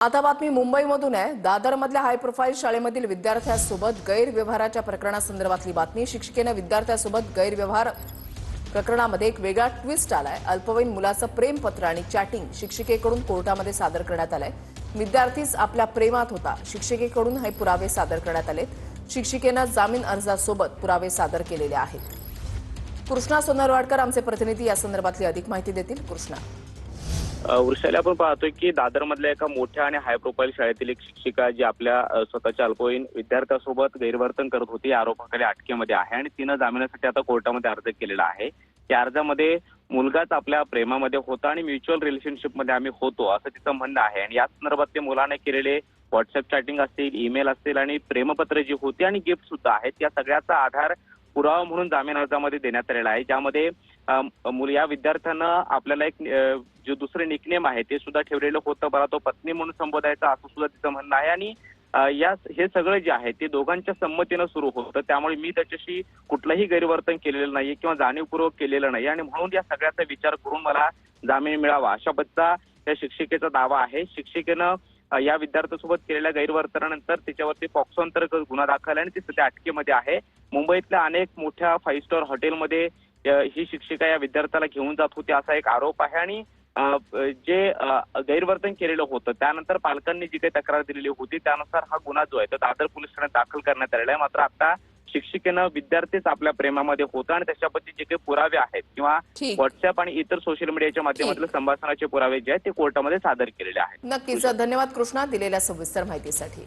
आता बातमी मुंबईमधून आहे। दादरमधल्या हाय प्रोफाईल शाळेमधील विद्यार्थ्यांसोबत गैरव्यवहाराच्या प्रकरणासंदर्भातली बातमी। शिक्षिकेने विद्यार्थ्यांसोबत गैरव्यवहार प्रकरणामध्ये एक वेगळा ट्विस्ट आलाय। अल्पवयीन मुलाचं प्रेमपत्र आणि चॅटिंग शिक्षिकेकडून कोर्टामध्ये सादर करण्यात आलंय। विद्यार्थीच आपल्या प्रेमात होता, शिक्षिकेकडून हे पुरावे सादर करण्यात आलेत। शिक्षिकेनं जामीन अर्जासोबत पुरावे सादर केलेले आहेत। कृष्णा सोनरवाडकर आमचे प्रतिनिधी या संदर्भातली अधिक माहिती देतील। कृष्णा, वृषाली, आपण पाहतोय की दादरमधल्या एका मोठ्या आणि हाय प्रोफाईल शाळेतील एक शिक्षिका जी आपल्या स्वतःच्या अल्पवयीन विद्यार्थ्यासोबत गैरवर्तन करत होती या आरोपाखाली अटकेमध्ये आहे आणि तिनं जामिनासाठी आता कोर्टामध्ये अर्ज केलेला आहे। या अर्जामध्ये मुलगाच आपल्या प्रेमामध्ये होता आणि म्युच्युअल रिलेशनशिपमध्ये आम्ही होतो असं तिचं म्हणणं आहे। आणि या संदर्भात ते मुलाने केलेले व्हॉट्सअप चॅटिंग असतील, ईमेल असतील आणि प्रेमपत्र जी होती आणि गिफ्ट सुद्धा आहेत, या सगळ्याचा आधार पुरावा म्हणून जामीन अर्जामध्ये देण्यात आलेला आहे। ज्यामध्ये या विद्यार्थ्यानं आपल्याला एक जो दुसरे निकनेम आहे ते सुद्धा ठेवलेलं होतं, मला तो पत्नी म्हणून संबोधायचा असं सुद्धा तिचं म्हणणं आहे। आणि हे सगळं जे आहे ते दोघांच्या संमतीनं सुरू होतं, त्यामुळे मी त्याच्याशी कुठलंही गैरवर्तन केलेलं नाहीये किंवा जाणीवपूर्वक केलेलं नाही आणि म्हणून या सगळ्याचा विचार करून मला जामीन मिळावा अशा पद्धतीचा या शिक्षिकेचा दावा आहे। शिक्षिकेनं या विद्यार्थ्यासोबत केलेल्या गैरवर्तनानंतर तिच्यावरती पॉक्सो अंतर्गत गुन्हा दाखल आहे आणि ती सध्या अटकेमध्ये आहे। मुंबईतल्या अनेक मोठ्या 5 स्टार हॉटेलमध्ये ही शिक्षिका या विद्यार्थ्याला घेऊन जात होती असा एक आरोप आहे। आणि जे गैरवर्तन केलेलं होतं त्यानंतर पालकांनी जी काही तक्रार दिलेली होती त्यानुसार हा गुन्हा जो आहे तो दादर पोलीस ठाण्यात दाखल करण्यात आलेला आहे। मात्र आता शिक्षिकेनं विद्यार्थीच आपल्या प्रेमामध्ये होता आणि त्याच्याबद्दल जे काही पुरावे आहेत किंवा ठीक व्हॉट्सअप आणि इतर सोशल मीडियाच्या माध्यमातून संभाषणाचे पुरावे जे आहेत ते कोर्टामध्ये सादर केलेले आहेत। नक्कीच। धन्यवाद कृष्णा दिलेल्या सविस्तर माहितीसाठी।